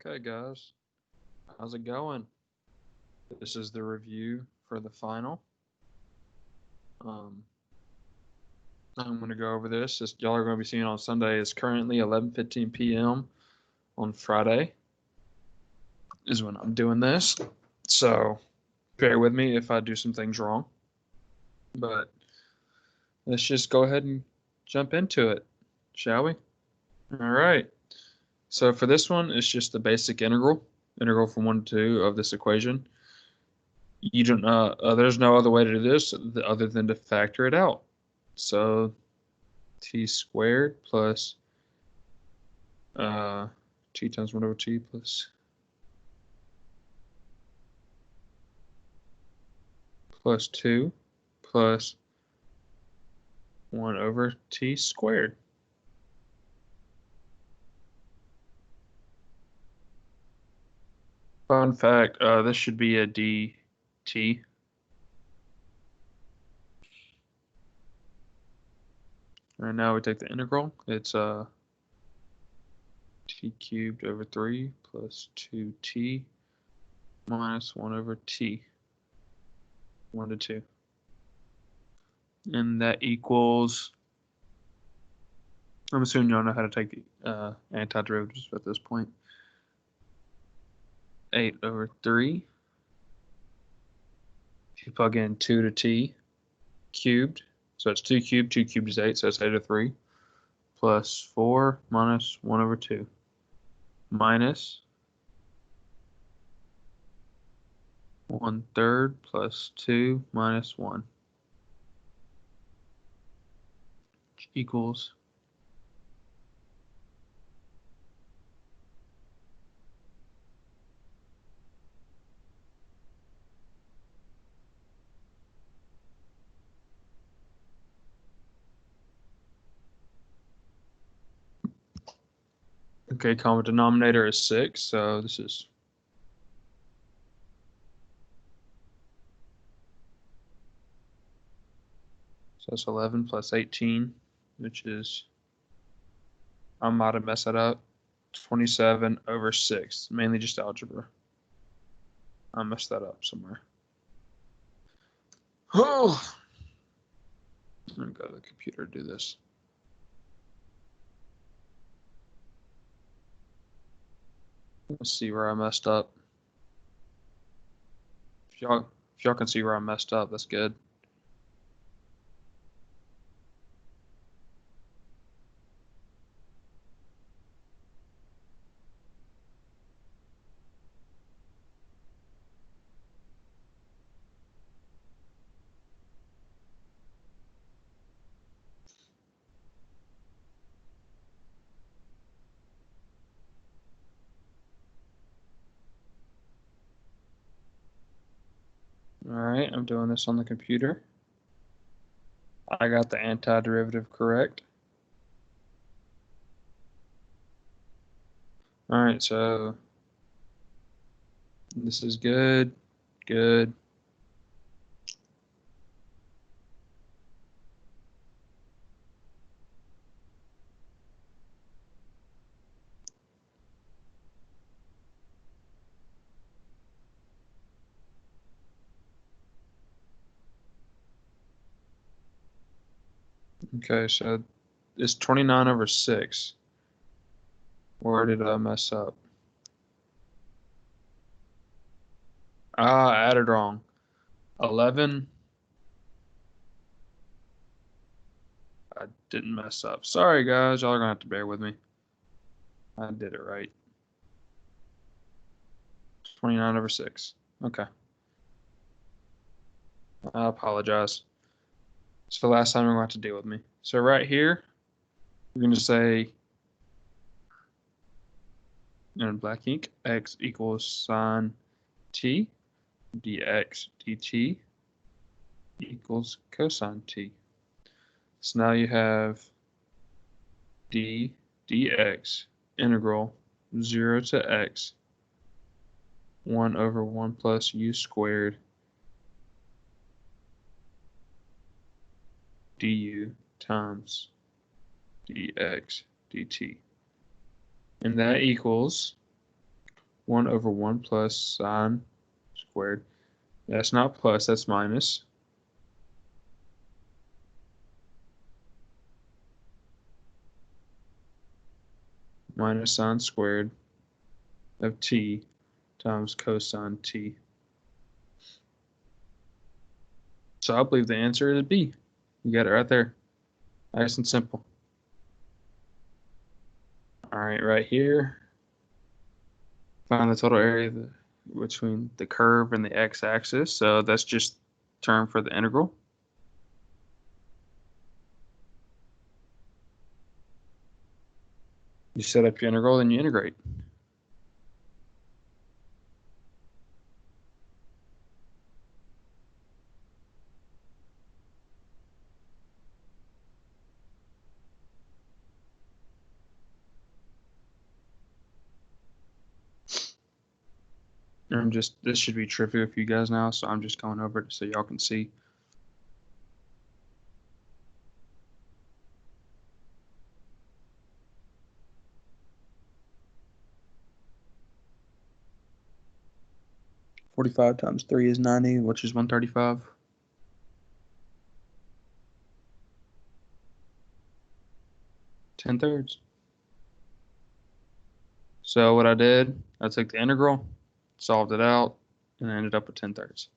Okay, guys, how's it going? This is the review for the final. Um, I'm going to go over this. Y'all are going to be seeing on Sunday. It's currently 11:15 p.m. on Friday is when I'm doing this. So bear with me if I do some things wrong. But let's just go ahead and jump into it, shall we? All right. So for this one, it's just the basic integral from 1 to 2 of this equation. You don't there's no other way to do this other than to factor it out. So t squared plus t times 1 over t plus 2 plus 1 over t squared. Fun fact, this should be a dt. All right, now we take the integral. It's t cubed over 3 plus 2t minus 1 over t, 1 to 2. And that equals, I'm assuming y'all know how to take antiderivatives at this point. 8 over 3. If you plug in 2 to t cubed, so it's 2 cubed, 2 cubed is 8, so it's 8 over 3, plus 4 minus 1 over 2, minus 1/3 plus 2 minus 1, which equals okay, common denominator is 6, so this is so that's 11 plus 18, which is, I might have messed that up, 27 over 6, mainly just algebra. I messed that up somewhere. Oh, I'm gonna go to the computer to do this. Let's see where I messed up. If y'all can see where I messed up, that's good. All right, I'm doing this on the computer. I got the antiderivative correct. All right, so this is good, good. Okay, so it's 29 over 6. Where did I mess up? I added wrong. 11. I didn't mess up. Sorry, guys. Y'all are going to have to bear with me. I did it right. 29 over 6. Okay. I apologize. It's the last time you're going to have to deal with me. So right here, we're going to say, in black ink, x equals sine t, dx dt equals cosine t. So now you have d dx integral 0 to x 1 over 1 plus u squared du times dx dt. And that equals 1 over 1 plus sine squared. That's not plus, that's minus. Minus sine squared of t times cosine t. So I believe the answer is B. You got it right there. Nice and simple. All right here. Find the total area between the curve and the x-axis. So that's just term for the integral. You set up your integral, then you integrate. This should be trivial for you guys now, so I'm just going over it so y'all can see. $45 times 3 is 90, which is 135. Ten-thirds. So what I did, I took the integral, solved it out, and I ended up with 10/3.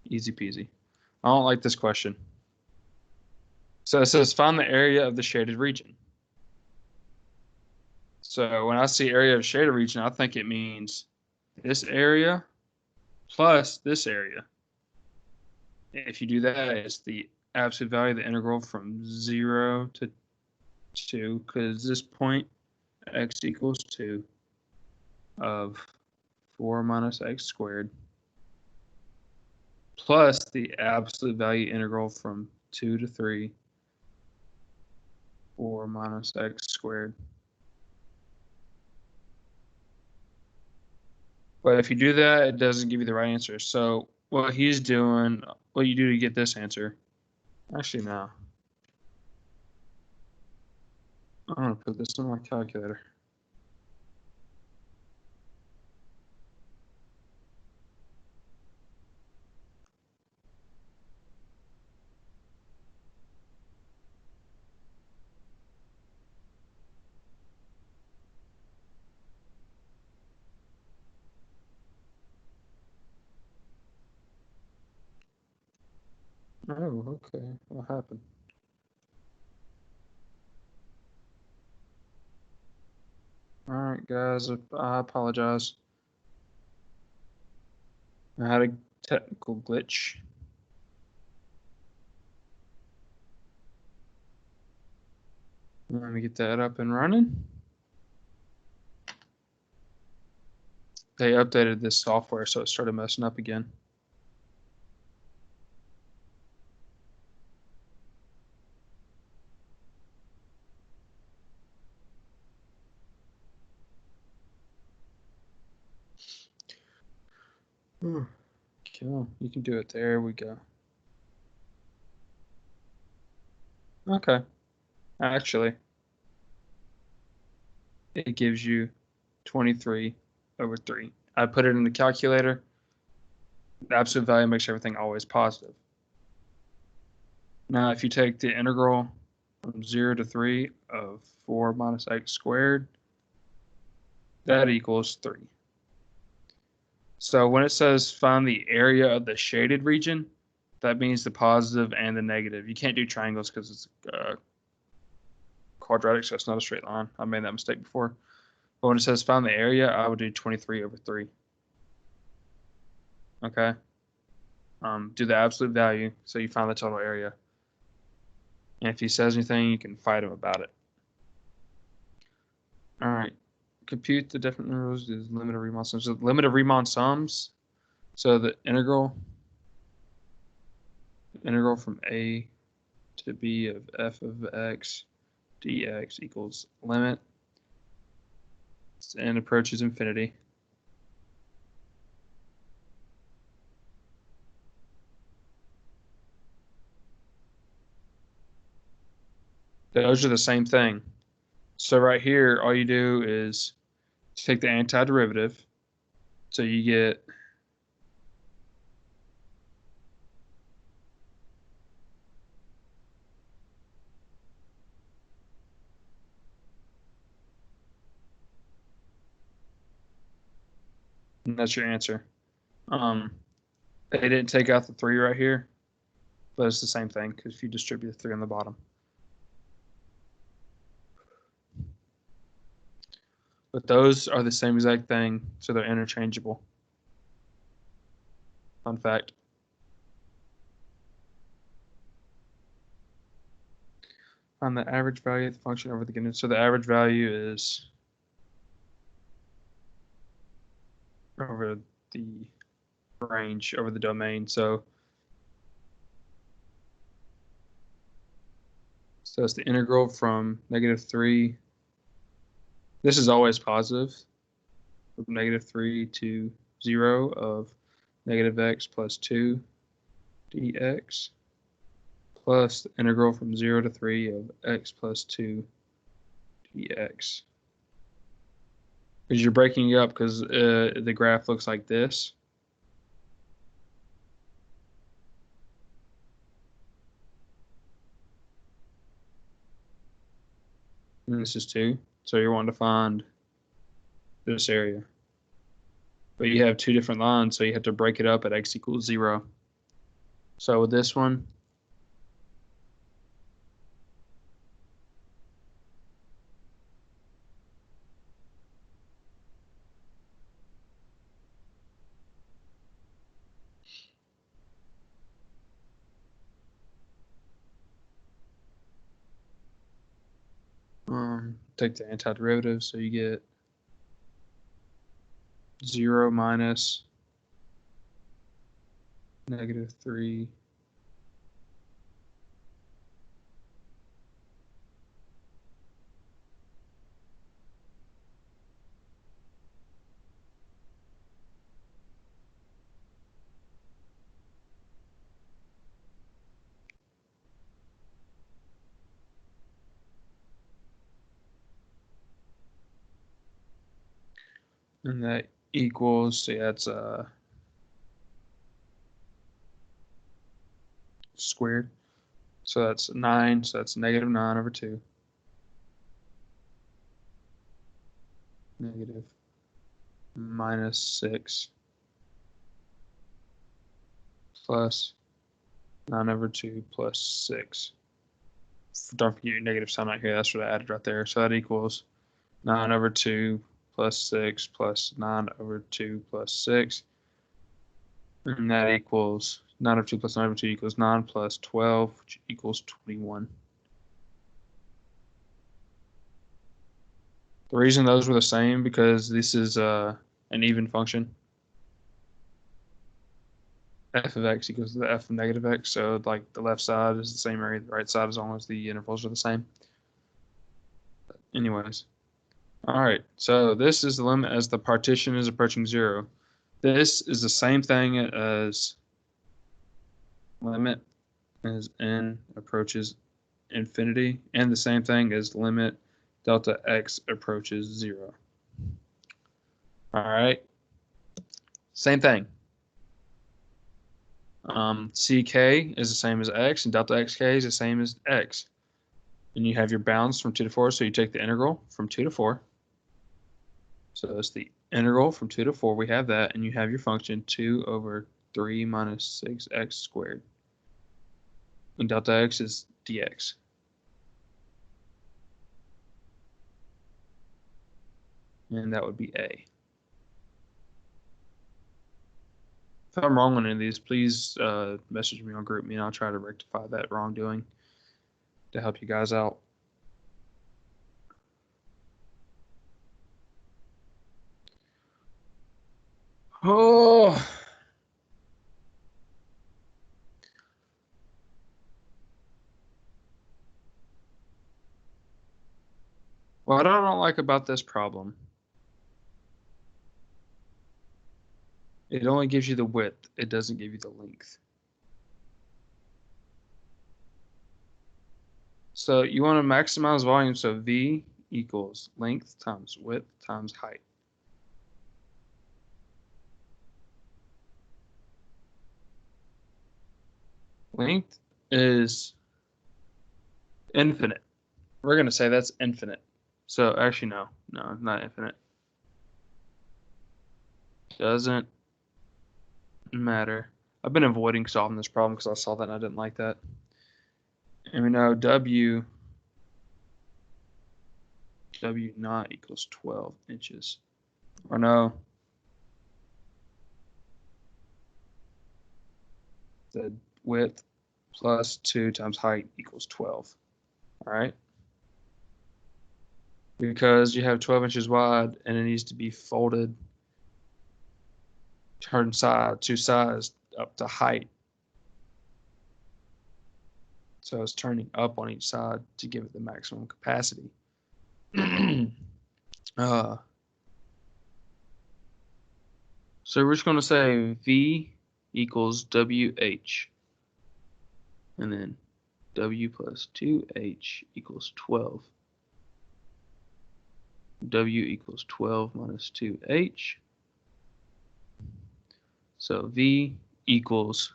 Easy peasy. I don't like this question. So it says find the area of the shaded region. So when I see area of shaded region, I think it means this area plus this area. If you do that, it's the absolute value of the integral from 0 to 2, because this point x equals 2 of 4 minus x squared plus the absolute value integral from 2 to 3, 4 minus x squared. But if you do that, it doesn't give you the right answer. So what he's doing, what you do to get this answer, actually no. I'm gonna put this in my calculator. Oh, okay. What happened? All right, guys, I apologize. I had a technical glitch. Let me get that up and running. They updated this software, so it started messing up again. Cool. You can do it. There we go. Okay. Actually, it gives you 23 over 3. I put it in the calculator. The absolute value makes everything always positive. Now, if you take the integral from 0 to 3 of 4 minus x squared, that equals 3. So when it says find the area of the shaded region, that means the positive and the negative. You can't do triangles because it's quadratic, so it's not a straight line. I made that mistake before. But when it says find the area, I would do 23 over 3. Okay. Do the absolute value, so you find the total area. And if he says anything, you can fight him about it. All right. Compute the definite rules is limit of Riemann sums. So limit of Riemann sums. So the integral from a to b of f of x dx equals limit and approaches infinity. Those are the same thing. So right here, all you do is take the antiderivative. So you get and that's your answer. They didn't take out the 3 right here, but it's the same thing because if you distribute the 3 on the bottom. But those are the same exact thing, so they're interchangeable. Fun fact. On the average value of the function over the given, so the average value is over the range, over the domain. So it's the integral from -3. This is always positive. From -3 to 0 of -x plus 2 dx plus the integral from 0 to 3 of x plus 2 dx. Because you're breaking it up because the graph looks like this. And this is 2. So you're wanting to find this area. But you have 2 different lines, so you have to break it up at x equals 0. So with this one, take the antiderivative, so you get 0 minus -3 and that equals, so yeah, it's squared. So that's 9, so that's -9 over 2. Negative -6 plus 9 over 2 plus 6. Don't forget your negative sign out here. That's what I added right there. So that equals 9 over 2 plus 6 plus 9 over 2 plus 6. And that equals 9 over 2 plus 9 over 2 equals 9 plus 12, which equals 21. The reason those were the same because this is an even function. F of x equals the f of negative x. So like the left side is the same area, the right side, as long as the intervals are the same. But anyways. All right, so this is the limit as the partition is approaching 0. This is the same thing as limit as n approaches infinity, and the same thing as limit delta x approaches 0. All right, same thing. ck is the same as x, and delta xk is the same as x. And you have your bounds from 2 to 4, so you take the integral from 2 to 4. So it's the integral from 2 to 4. We have that, and you have your function 2 over 3 minus 6x squared. And delta x is dx. And that would be a. If I'm wrong on any of these, please message me on GroupMe, and I'll try to rectify that wrongdoing to help you guys out. Oh. What I don't like about this problem, it only gives you the width. It doesn't give you the length. So you want to maximize volume, so V equals length times width times height. Length is infinite. We're going to say that's infinite. So actually, no, not infinite. Doesn't matter. I've been avoiding solving this problem because I saw that and I didn't like that. And we know W naught equals 12 inches. Or no, the width plus 2 times height equals 12. All right. Because you have 12 inches wide and it needs to be folded, turned to size up to height. So it's turning up on each side to give it the maximum capacity. So we're just going to say V equals WH. And then W plus 2H equals 12. W equals 12 minus 2H. So V equals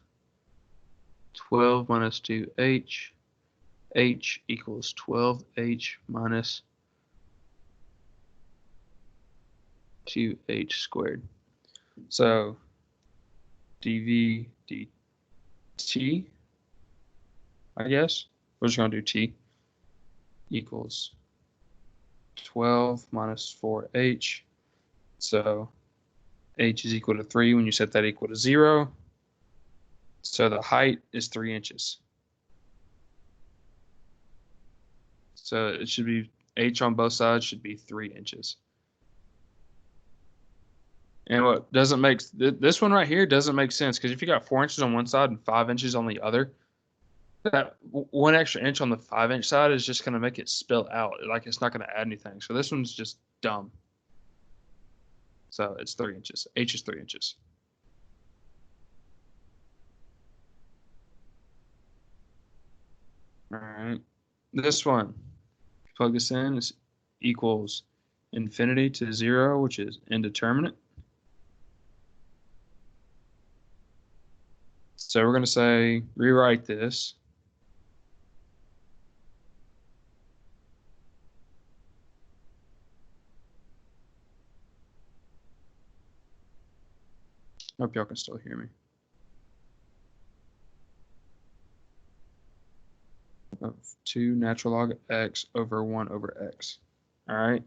12 minus 2H. H equals 12H minus 2H squared. So dV dt, I guess, we're just going to do T, equals 12 minus 4H. So H is equal to 3 when you set that equal to 0. So the height is 3 inches. So it should be H on both sides should be 3 inches. And what doesn't make this one right here doesn't make sense, because if you got 4 inches on one side and 5 inches on the other, that 1 extra inch on the 5-inch side is just going to make it spill out. Like, it's not going to add anything. So this one's just dumb. So it's 3 inches. H is 3 inches. All right. This one, plug this in, is equals infinity to 0, which is indeterminate. So we're going to say, rewrite this. Hope y'all can still hear me. Of 2 natural log of x over 1 over x. All right.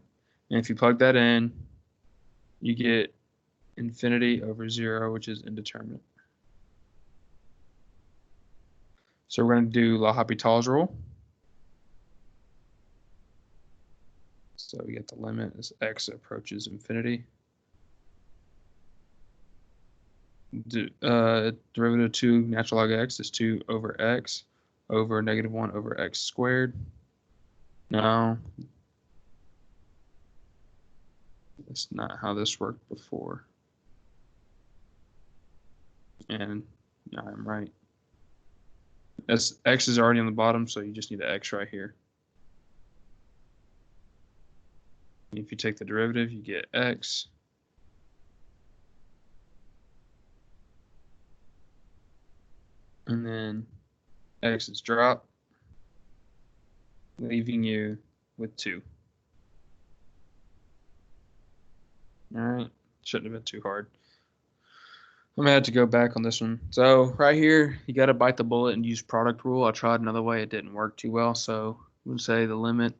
And if you plug that in, you get infinity over 0, which is indeterminate. So we're going to do L'Hopital's rule. So we get the limit as x approaches infinity. Derivative of 2 natural log x is 2 over x over negative 1 over x squared. No, that's not how this worked before. And I'm right. That's x is already on the bottom, so you just need the x right here. If you take the derivative, you get x. And then x is dropped, leaving you with 2. All right, shouldn't have been too hard. I'm gonna have to go back on this one. So right here, you got to bite the bullet and use product rule. I tried another way, it didn't work too well. So we'll say the limit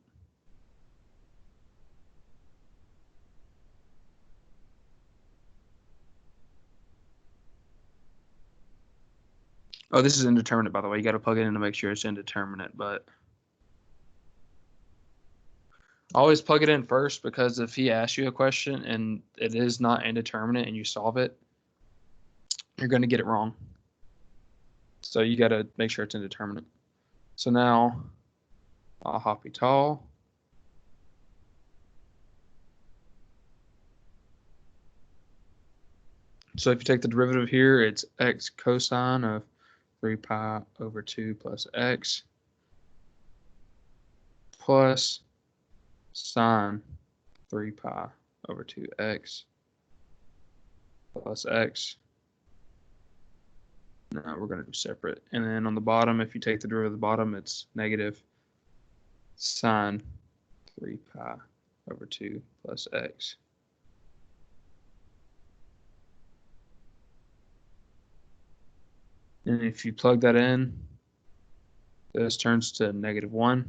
this is indeterminate, by the way. You got to plug it in to make sure it's indeterminate, but always plug it in first, because if he asks you a question and it is not indeterminate and you solve it, you're going to get it wrong. So you got to make sure it's indeterminate. So now, L'Hopital. So if you take the derivative here, it's x cosine of 3 pi over 2 plus x plus sine 3 pi over 2x plus x. No, We're going to do separate. And then on the bottom, if you take the derivative of the bottom, it's negative sine 3 pi over 2 plus x. And if you plug that in, this turns to -1.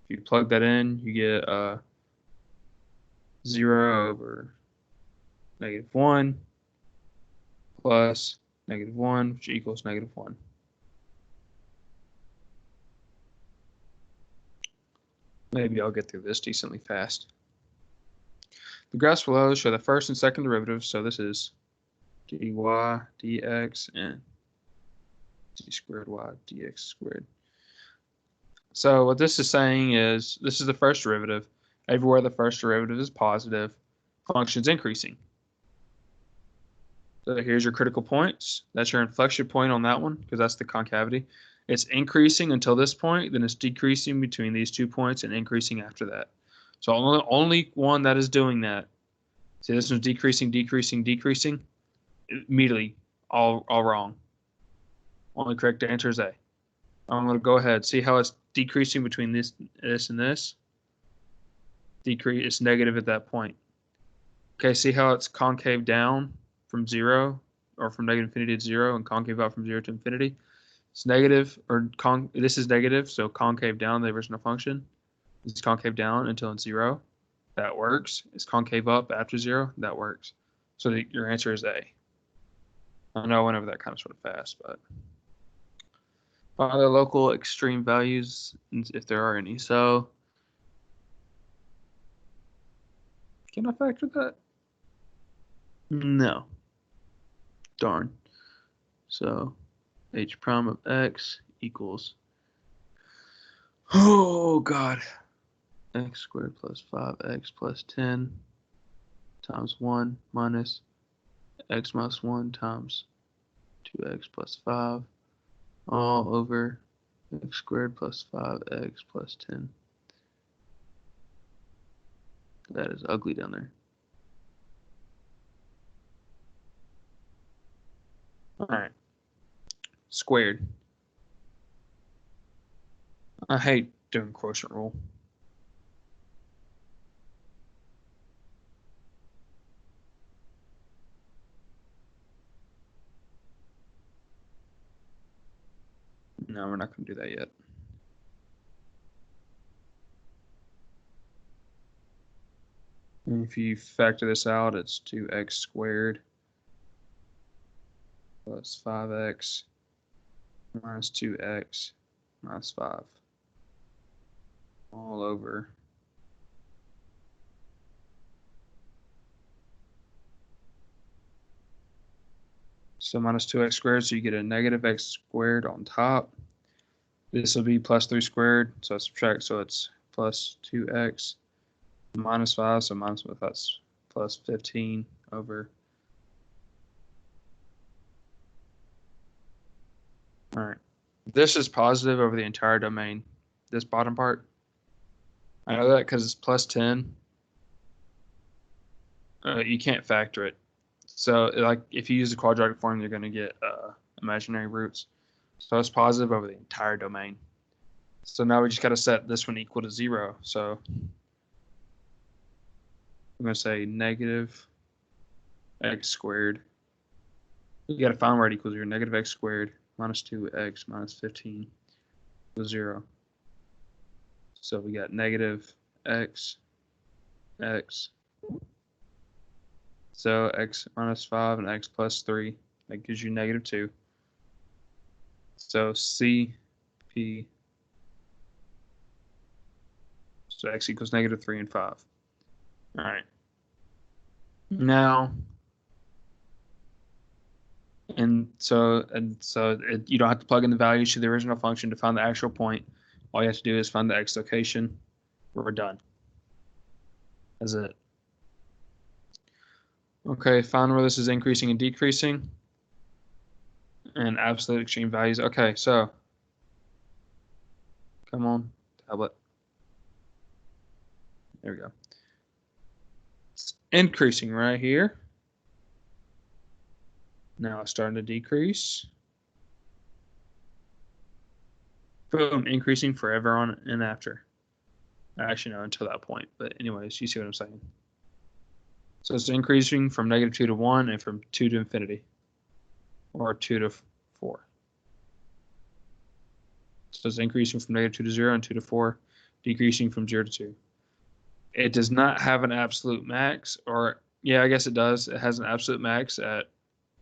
If you plug that in, you get 0 over -1 plus -1, which equals -1. Maybe I'll get through this decently fast. The graphs below show the first and second derivatives. So this is dy dx and d squared y dx squared. So what this is saying is this is the first derivative. Everywhere the first derivative is positive, function's increasing. So here's your critical points. That's your inflection point on that one, because that's the concavity. It's increasing until this point, then it's decreasing between these 2 points and increasing after that. So only one that is doing that. See, this one's decreasing, decreasing, decreasing. Immediately, all wrong. Only correct answer is A. I'm going to go ahead. See how it's decreasing between this and this? Decrease. It's negative at that point. Okay, see how it's concave down from 0, or from -infinity to 0, and concave out from 0 to infinity? It's negative, or this is negative, so concave down, the original function. It's concave down until it's 0. That works. It's concave up after 0. That works. So your answer is A. I know I went over that kind of sort of fast, but find the local extreme values if there are any. So can I factor that? No. Darn. So h prime of x equals, oh God, x squared plus 5x plus 10 times 1 minus x minus 1 times 2x plus 5 all over x squared plus 5x plus 10. That is ugly down there. All right. Squared. I hate doing quotient rule. No, we're not going to do that yet. And if you factor this out, it's 2x squared plus 5x minus 2x minus 5 all over so minus 2x squared, so you get a negative x squared on top. This will be plus 3 squared, so I subtract, so it's plus 2x minus 5, so minus, that's plus 15 over. All right. This is positive over the entire domain, this bottom part. I know that because it's plus 10. You can't factor it. So like if you use the quadratic form, you're going to get imaginary roots. So it's positive over the entire domain. So now we just got to set this one equal to 0. So I'm going to say negative x squared. You got to find where it equals 0. Negative x squared minus 2x minus 15 equals 0. So we got negative x. So x minus 5 and x plus 3. That gives you -2. So CP. So x equals -3 and 5. All right. Now, so you don't have to plug in the values to the original function to find the actual point. All you have to do is find the x location. We're done. That's it. Okay, find where this is increasing and decreasing. And absolute extreme values. Okay, so come on, tablet. There we go. It's increasing right here. Now it's starting to decrease. boom, increasing forever on and after. Actually, no, until that point. But anyways, you see what I'm saying. So it's increasing from -2 to 1 and from 2 to infinity, or 2 to 4. So it's increasing from -2 to 0 and 2 to 4, decreasing from 0 to 2. It does not have an absolute max, or yeah, I guess it does. It has an absolute max at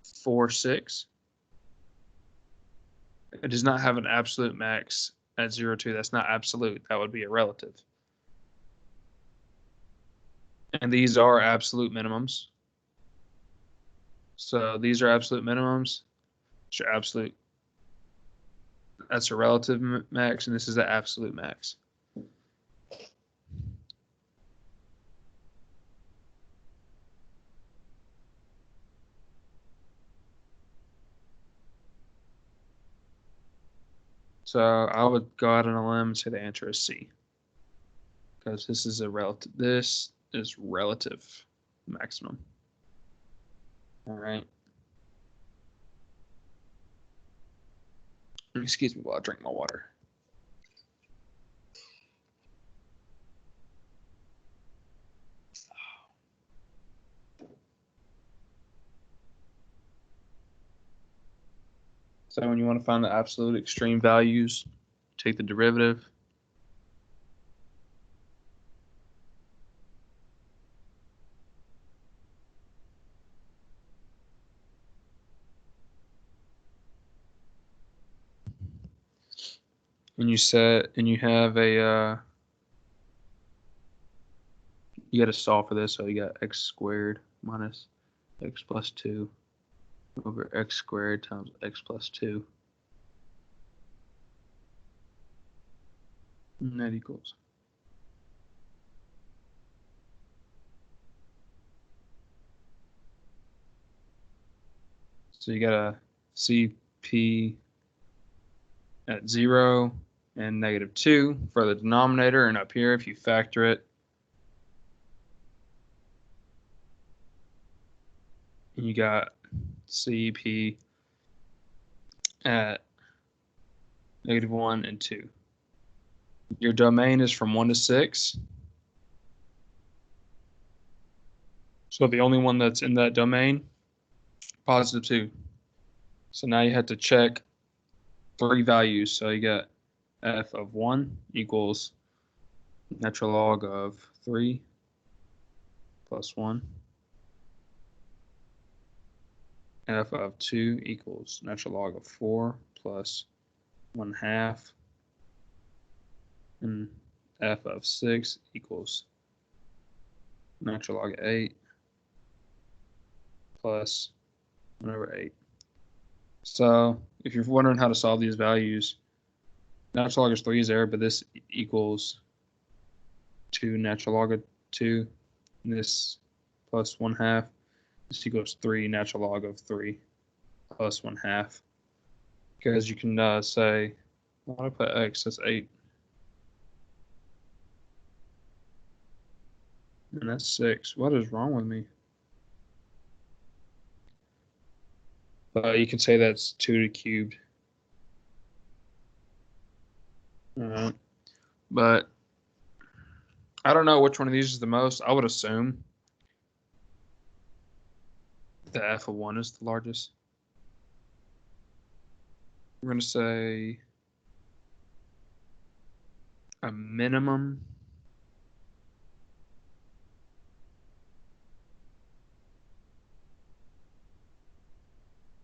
4, 6. It does not have an absolute max at 0, 2. That's not absolute. That would be a relative. And these are absolute minimums. So these are absolute minimums. It's your absolute. That's a relative max, and this is the absolute max. So I would go out on a limb and say the answer is C, because this is a relative. This is relative maximum. All right. Excuse me while I drink my water. So when you want to find the absolute extreme values, take the derivative. And you have a, you got to solve for this. So you got x squared minus x plus 2 over x squared times x plus 2. And that equals. So you got a CP at 0 and -2 for the denominator. And up here, if you factor it, you got CP at -1 and 2. Your domain is from 1 to 6. So the only one that's in that domain, +2. So now you have to check 3 values. So you got f of 1 equals natural log of 3 plus 1. F of 2 equals natural log of 4 plus 1/2. And f of 6 equals natural log of 8 plus 1/8. So if you're wondering how to solve these values, natural log of 3 is there, but this equals 2 natural log of 2. And this plus 1/2. This equals 3 natural log of 3 plus 1/2. Because you can say, why do I put x? That's 8. And that's 6. What is wrong with me? You can say that's 2 to the cubed. But I don't know which one of these is the most. I would assume the f of 1 is the largest. We're going to say a minimum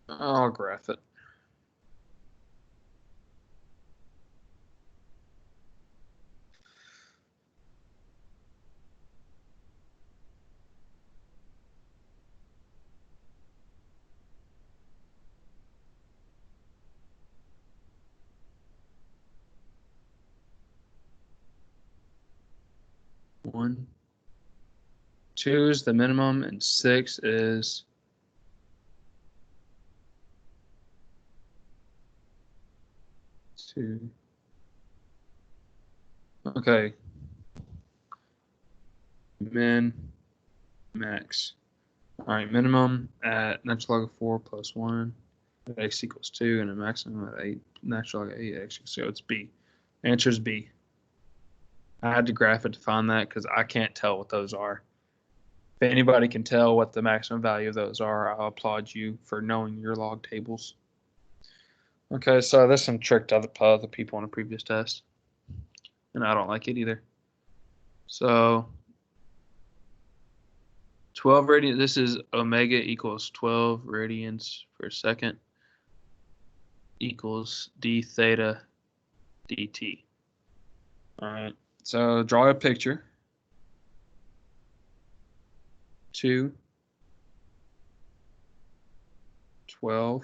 I'll graph it. One, 2 is the minimum, and 6 is two. Okay. Min, max. All right, minimum at natural log of 4 plus 1 x equals 2 and a maximum of 8, natural like 8x. So it's B. Answer is B. I had to graph it to find that because I can't tell what those are. If anybody can tell what the maximum value of those are, I'll applaud you for knowing your log tables. Okay, so this one tricked other people on a previous test, and I don't like it either. So 12 radians, this is omega equals 12 radians per second equals d theta dt. All right, so draw a picture. 2, 12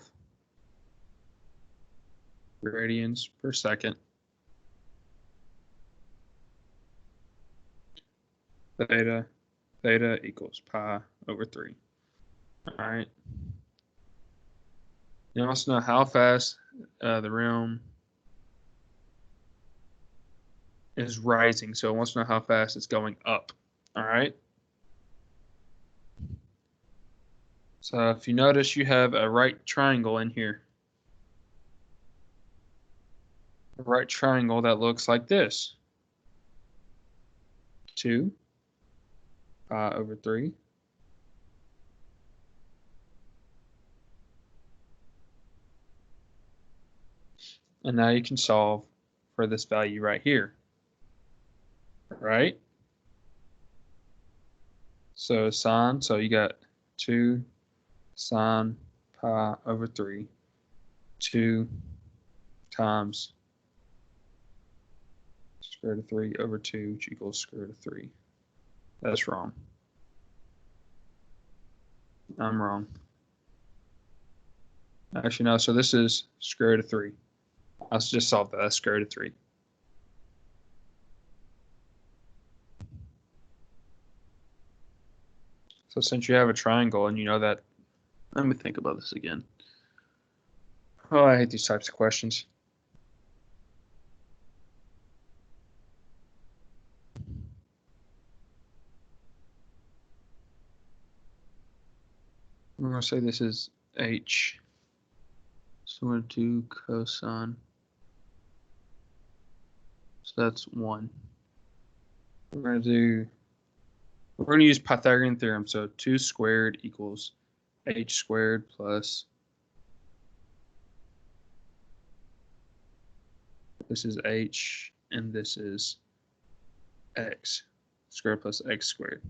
radians per second. Theta equals pi over 3. All right. You also know how fast the realm is rising, so it wants to know how fast it's going up. All right. So if you notice, you have a right triangle in here. A right triangle that looks like this. 2 pi over 3. And now you can solve for this value right here. Right? So sine, so you got 2 sine pi over 3. 2 times square root of 3 over 2, which equals square root of 3. That's wrong. I'm wrong. Actually, no, so this is square root of 3. Let's just solve that. That's square root of 3. So since you have a triangle and you know that, let me think about this again. Oh, I hate these types of questions. We're going to say this is h. So we're going to do cosine. So that's 1. We're going to use Pythagorean theorem. So 2 squared equals h squared plus, this is h and this is x squared plus x squared.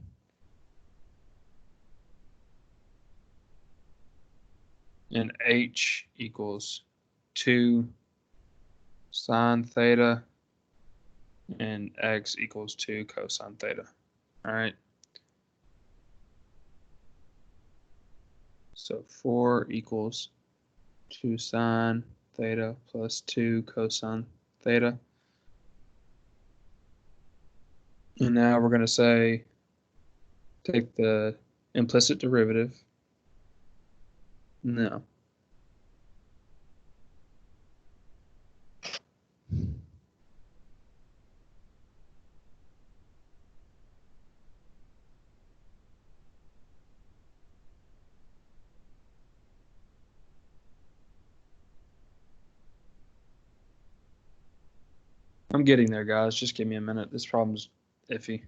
And h equals 2 sine theta and x equals 2 cosine theta. All right. So 4 equals 2 sine theta plus 2 cosine theta. And now we're going to say, take the implicit derivative. No. I'm getting there, guys. Just give me a minute. This problem's iffy.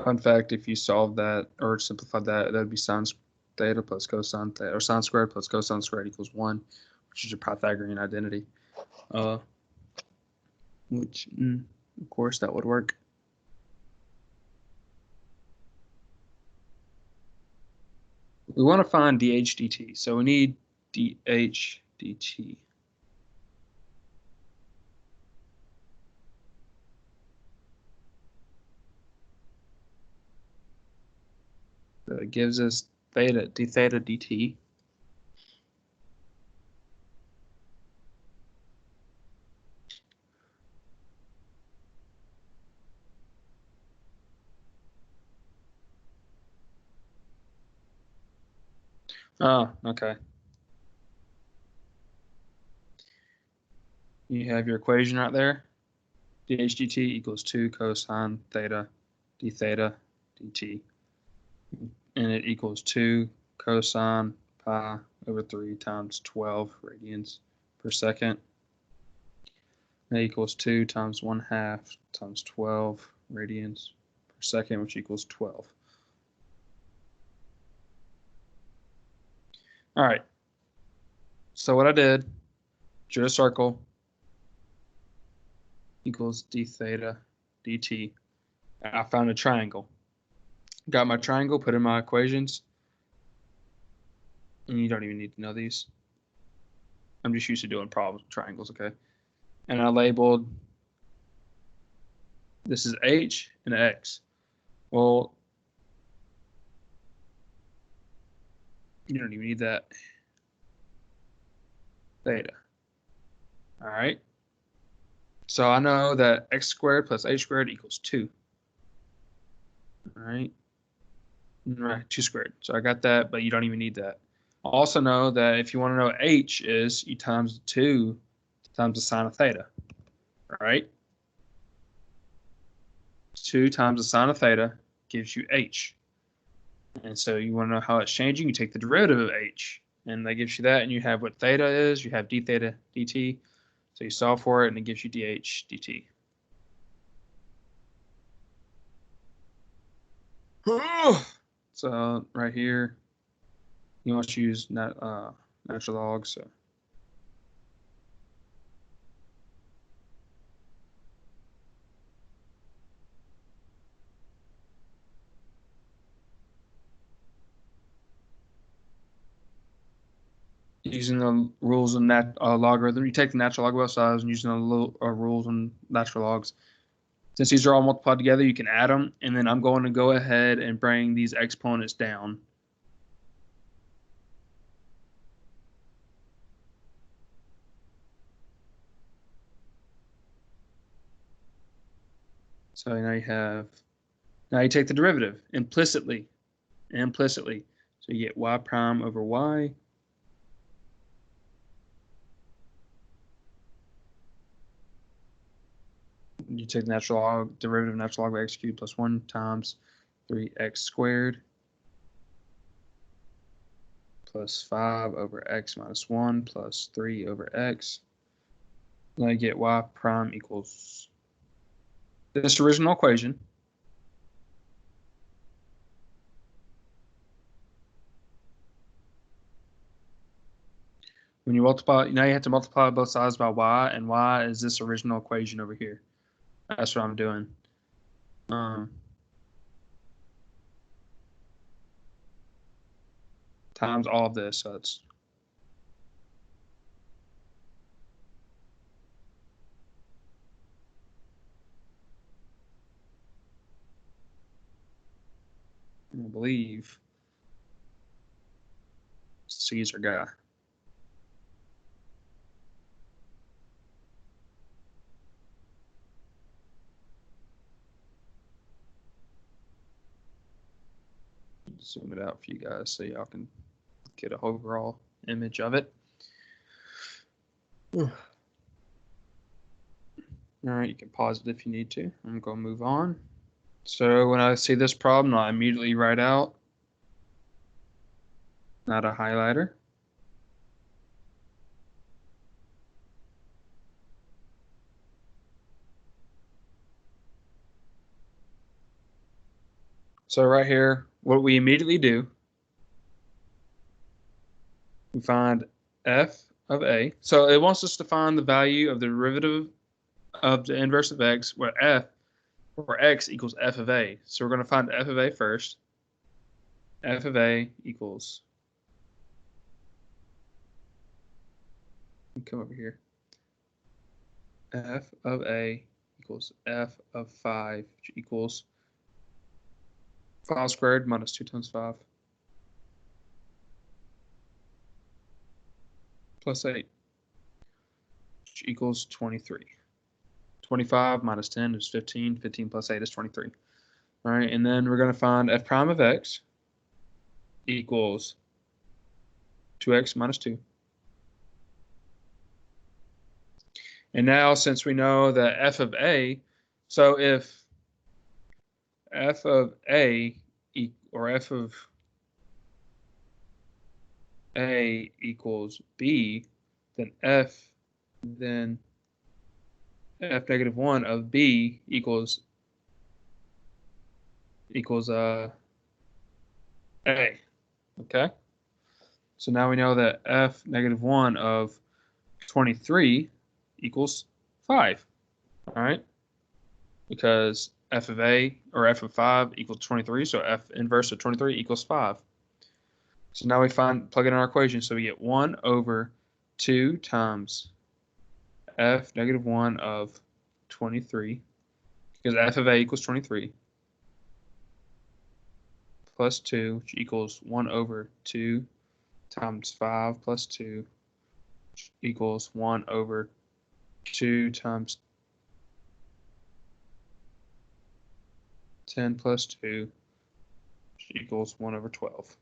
Fun fact, if you solve that or simplify that, that'd be sine theta plus cosine theta, or sine squared plus cosine squared equals 1, which is your Pythagorean identity. Which, of course, that would work. We want to find dh dt, so we need dh dt. So it gives us theta, d theta dt. Oh, okay. You have your equation right there. dH dt equals 2 cosine theta d theta dt. And it equals 2 cosine pi over 3 times 12 radians per second. That equals 2 times 1/2 times 12 radians per second, which equals 12. All right. So what I did, drew a circle, equals d theta dt. I found a triangle. Got my triangle, put in my equations. And you don't even need to know these. I'm just used to doing problems with triangles, okay? And I labeled, this is h and x. Well, you don't even need that. Theta. All right. So I know that x squared plus h squared equals 2. All right. Right, 2 squared. So I got that, but you don't even need that. I also know that if you want to know what h is, you times 2 times the sine of theta. All right. 2 times the sine of theta gives you h. And so you want to know how it's changing, you take the derivative of h. And that gives you that, and you have what theta is, you have d theta dt. So you solve for it, and it gives you dh dt. So right here, you want to use natural log. So using the rules of logarithm, you take the natural log of both sides and using the rules on natural logs. Since these are all multiplied together, you can add them, and then I'm going to go ahead and bring these exponents down. So now you take the derivative implicitly. So you get y prime over y. You take the natural log, derivative of natural log of x cubed plus 1 times 3x squared plus 5 over x minus 1 plus 3 over x. Now you get y prime equals this original equation. When you multiply, now you have to multiply both sides by y, and y is this original equation over here. That's what I'm doing. Times all of this, so it's I believe Caesar guy. Zoom it out for you guys so y'all can get an overall image of it. All right, you can pause it if you need to. I'm going to move on. So when I see this problem, I immediately write out, not a highlighter. So right here, what we immediately do, we find f of a. So it wants us to find the value of the derivative of the inverse of x, where x equals f of a. So we're going to find f of a first. F of a equals, come over here. F of a equals f of 5, which equals 5 squared minus 2 times 5 plus 8, which equals 23. 25 minus 10 is 15. 15 plus 8 is 23. All right, and then we're going to find f prime of x equals 2x minus 2. And now, since we know that f of a, so if f of a or f of a equals b, then f negative 1 of b equals a. Okay? So now we know that f negative 1 of 23 equals 5. All right? Because f of a or f of 5 equals 23, so f inverse of 23 equals 5. So now we plug it in our equation. So we get 1 over 2 times f negative 1 of 23, because f of a equals 23, plus 2, which equals 1 over 2 times 5 plus 2, which equals 1 over 2 times 10 plus 2, which equals 1 over 12.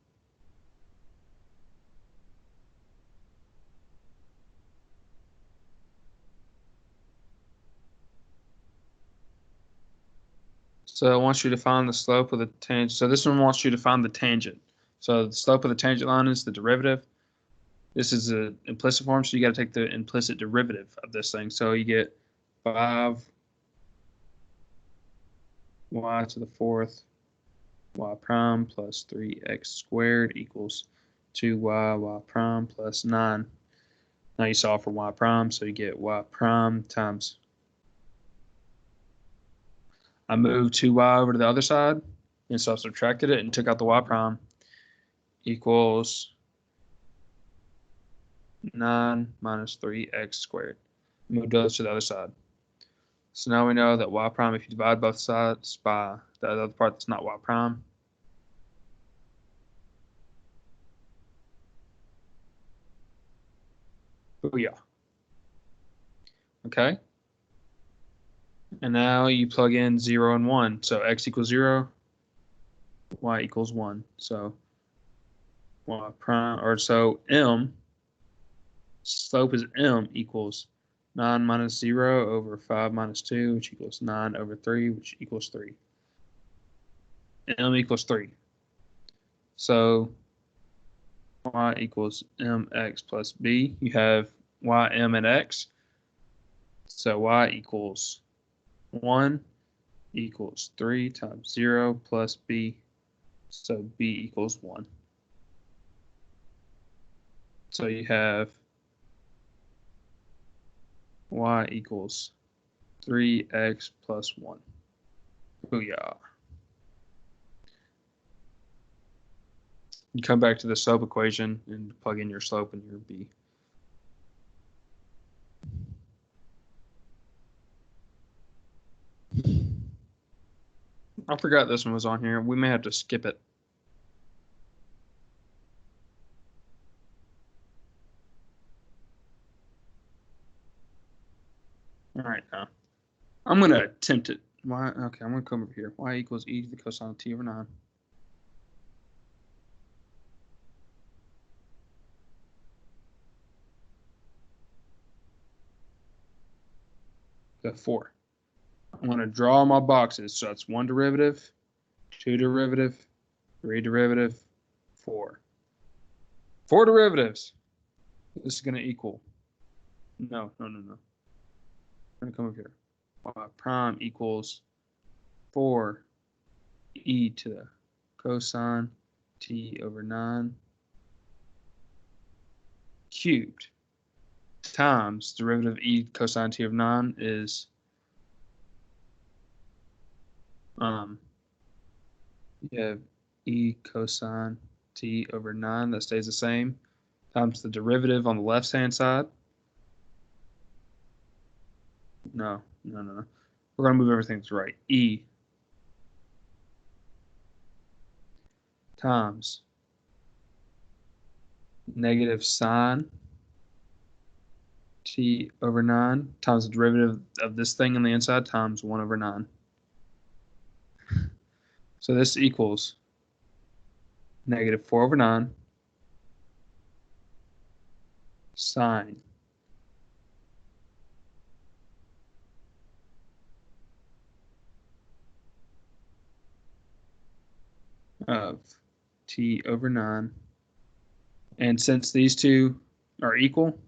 So it wants you to find the slope of the tangent. So this one wants you to find the tangent. So the slope of the tangent line is the derivative. This is an implicit form, so you got to take the implicit derivative of this thing. So you get 5 y to the 4th y prime plus 3x squared equals 2y y prime plus 9. Now you solve for y prime, so you get y prime times, I moved 2y over to the other side, and so I subtracted it and took out the y prime, equals 9 minus 3x squared. Move those to the other side. So now we know that y prime, if you divide both sides by the other part that's not y prime, booyah. Okay? And now you plug in 0 and 1. So x equals 0, y equals 1. So y prime, or so m, slope is m equals 9 minus 0 over 5 minus 2, which equals 9 over 3, which equals 3. M equals 3. So y equals mx plus b. You have y, m, and x. So y equals 1 equals 3 times 0 plus b. So b equals 1. So you have y equals 3x plus 1. Booyah. You come back to the slope equation and plug in your slope and your b. I forgot this one was on here. We may have to skip it. All right, now I'm going to attempt it. Y, okay, I'm going to come over here. Y equals e to the cosine of t over 9. Got 4. I'm going to draw my boxes. So that's 1 derivative, 2 derivative, 3 derivative, 4. 4 derivatives. This is going to equal. No. I'm going to come over here. Y prime equals 4 e to the cosine t over 9 cubed times derivative e cosine t over 9 is you have e cosine t over 9, that stays the same, times the derivative on the left hand side. No. We're going to move everything to the right. E times negative sine t over 9 times the derivative of this thing on the inside times 1 over 9. So this equals negative 4 over 9 sine of t over 9. And since these two are equal,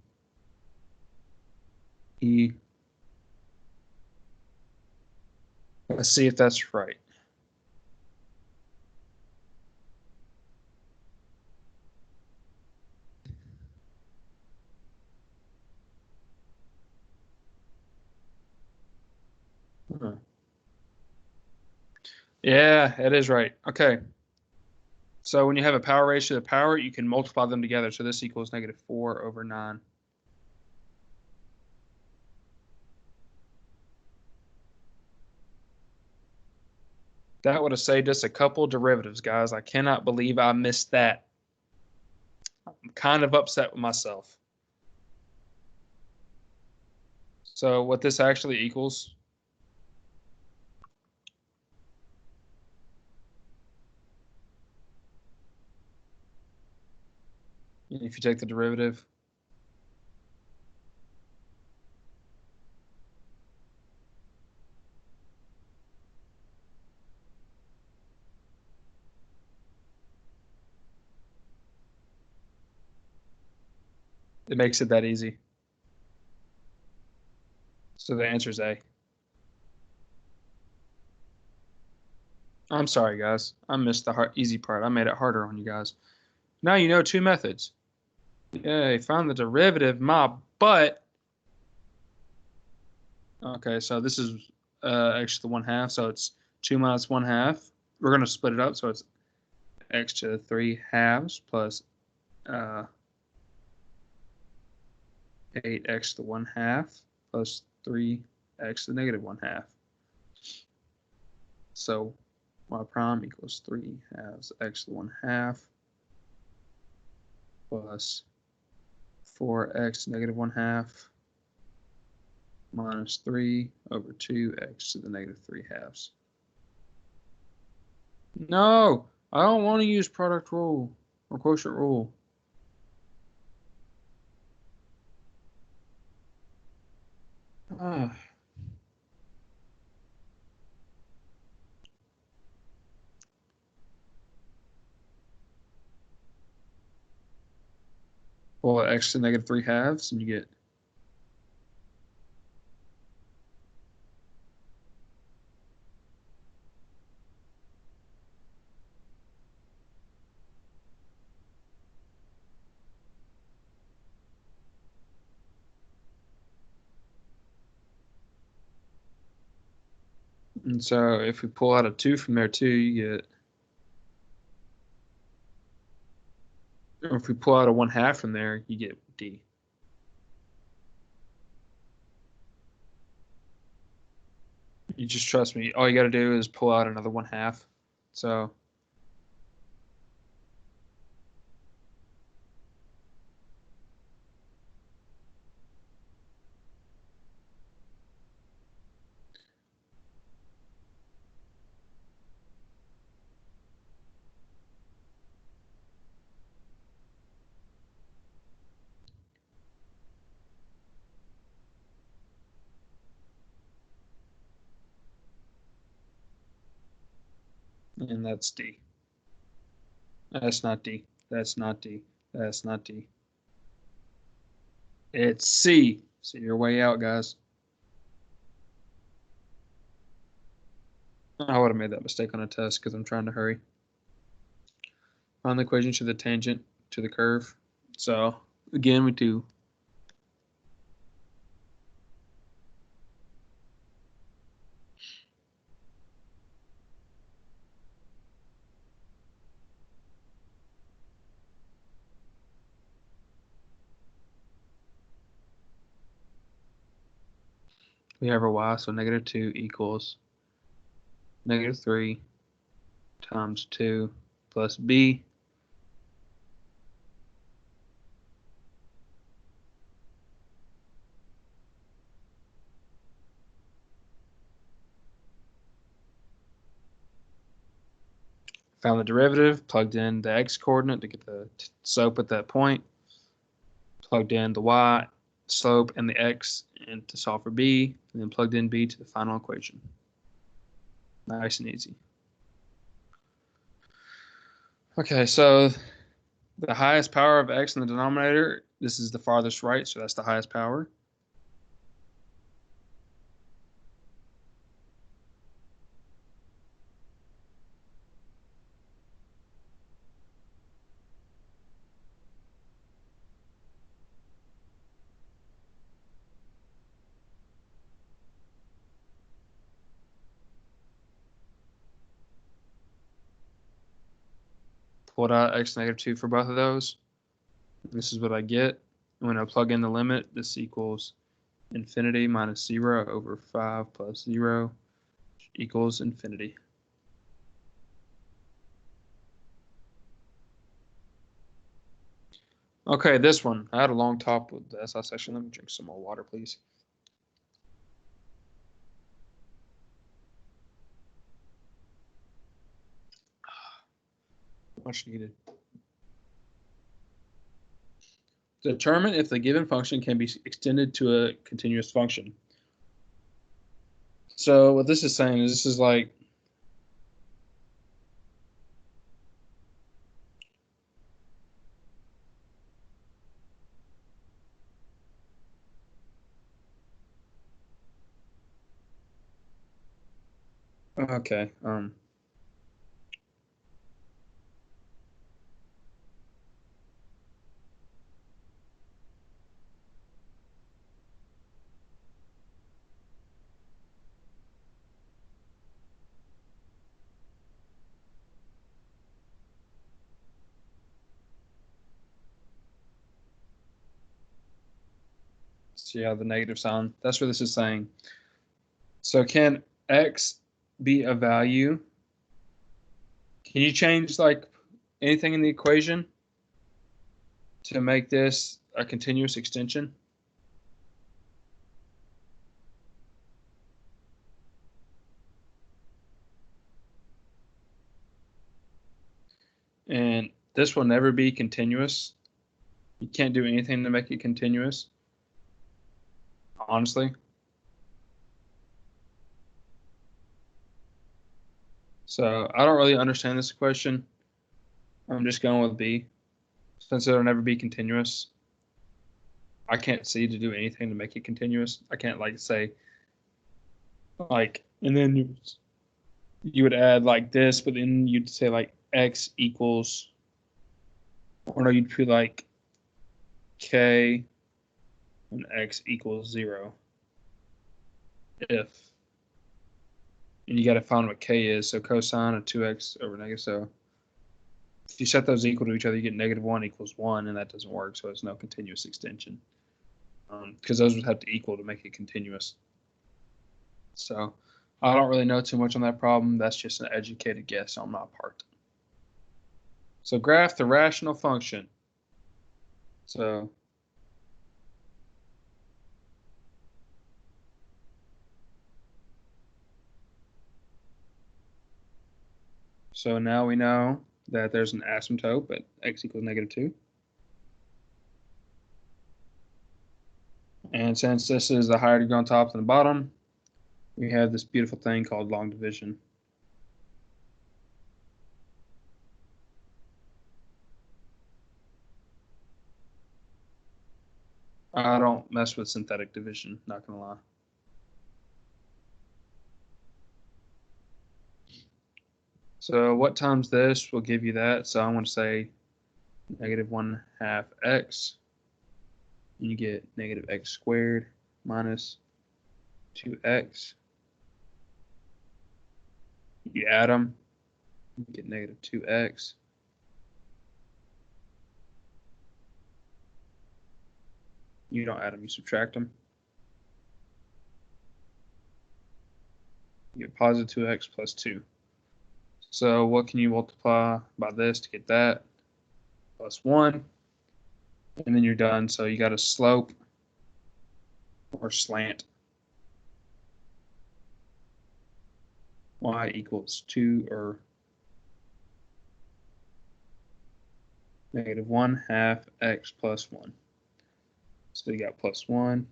let's see if that's right. Yeah, it is right. Okay. So when you have a power ratio to the power, you can multiply them together. So this equals -4 over 9. That would have saved us a couple derivatives, guys. I cannot believe I missed that. I'm kind of upset with myself. So what this actually equals, if you take the derivative, it makes it that easy. So the answer is A. I'm sorry, guys. I missed the easy part. I made it harder on you guys. Now you know two methods. Yay, found the derivative, my butt. Okay, so this is actually the 1/2, so it's 2 minus 1/2. We're going to split it up, so it's x to the 3/2 plus 8x to the 1/2 plus 3x to the -1/2. So y prime equals 3/2 x to the 1/2 plus 4x to the -1/2 minus 3 over 2x to the -3/2. No, I don't want to use product rule or quotient rule. Well, x to the -3/2, and you get and so if we pull out a 2 from there too, you get, or if we pull out a 1/2 from there, you get D. You just trust me. All you got to do is pull out another 1/2. So and that's D. That's not D. That's not D. That's not D. It's C. See your way out, guys. I would have made that mistake on a test because I'm trying to hurry. Find the equation to the tangent to the curve. So again, we do we have our y, so -2 equals -3 times 2 plus b. Found the derivative, plugged in the x coordinate to get the slope at that point, plugged in the y, slope, and the x, and to solve for b, and then plugged in b to the final equation. Nice and easy. Okay, so the highest power of x in the denominator, this is the farthest right, so that's the highest power. Pulled out x negative 2 for both of those. This is what I get. When I plug in the limit, this equals infinity minus 0 over 5 plus 0 equals infinity. Okay, this one. I had a long talk with the SI section. Let me drink some more water, please. Much needed. Determine if the given function can be extended to a continuous function. So what this is saying is this is like okay. See how the negative sign. That's what this is saying. So can x be a value? Can you change like anything in the equation to make this a continuous extension? And this will never be continuous. You can't do anything to make it continuous, honestly. So I don't really understand this equation. I'm just going with B. Since it'll never be continuous, I can't see to do anything to make it continuous. I can't like say like, and then you would add like this, but then you'd say like x equals, or no, you'd put like k and x equals 0 if, and you got to find what k is. So cosine of 2x over negative. So if you set those equal to each other, you get -1 equals 1, and that doesn't work. So it's no continuous extension because those would have to equal to make it continuous. So I don't really know too much on that problem. That's just an educated guess on my part. So graph the rational function. So now we know that there's an asymptote at x equals -2. And since this is the higher degree on top than the bottom, we have this beautiful thing called long division. I don't mess with synthetic division, not gonna lie. So what times this will give you that? So I'm going to say -1/2 x, and you get -x squared minus 2x. You add them, you get -2x. You don't add them, you subtract them. You get positive 2x plus 2. So what can you multiply by this to get that? Plus 1. And then you're done. So you got a slope or slant. Y equals 2 or -1/2 x plus 1. So you got plus 1.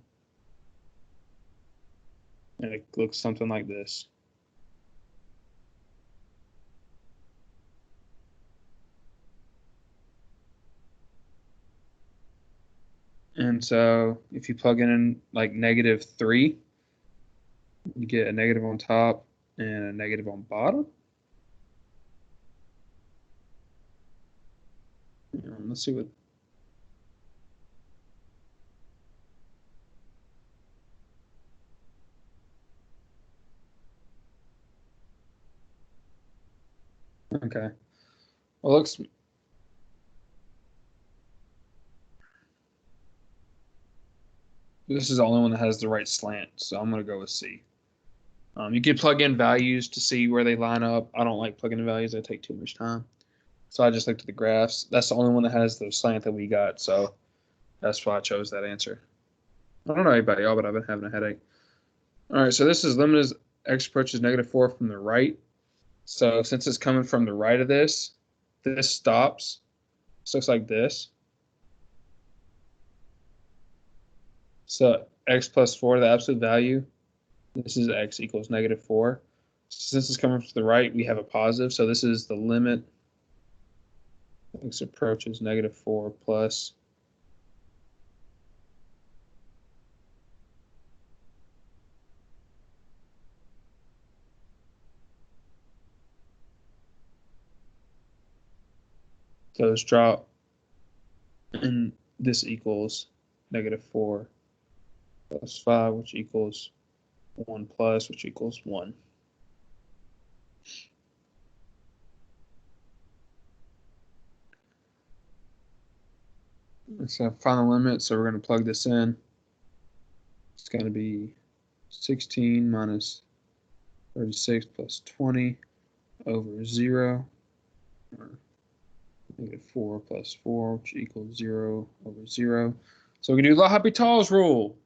And it looks something like this. And so if you plug in like -3, you get a negative on top and a negative on bottom. Let's see what. Okay. Well, looks. This is the only one that has the right slant, so I'm going to go with C. You can plug in values to see where they line up. I don't like plugging in values. They take too much time. So I just looked at the graphs. That's the only one that has the slant that we got, so that's why I chose that answer. I don't know about y'all, but I've been having a headache. All right, so this is limit as x approaches -4 from the right. So since it's coming from the right of this stops. So looks like this. So x plus 4, the absolute value, this is x equals -4. Since it's coming from the right, we have a positive. So this is the limit x approaches -4 plus those drop, and this equals -4 plus 5, which equals 1 plus, which equals 1. So final limit, so we're going to plug this in. It's going to be 16 minus 36 plus 20 over 0, or -4 plus 4, which equals 0 over 0. So we can do L'Hopital's rule.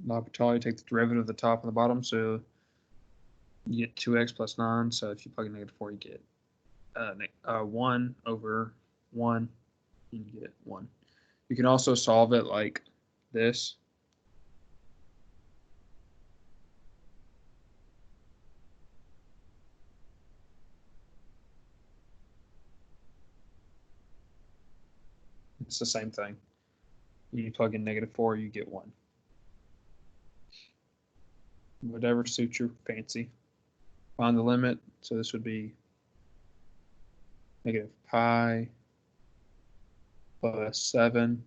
L'Hopital, you take the derivative of the top and the bottom, so you get 2x plus 9. So if you plug in -4, you get 1 over 1, and you get 1. You can also solve it like this. It's the same thing. You plug in -4, you get 1. Whatever suits your fancy. Find the limit. So this would be -pi plus 7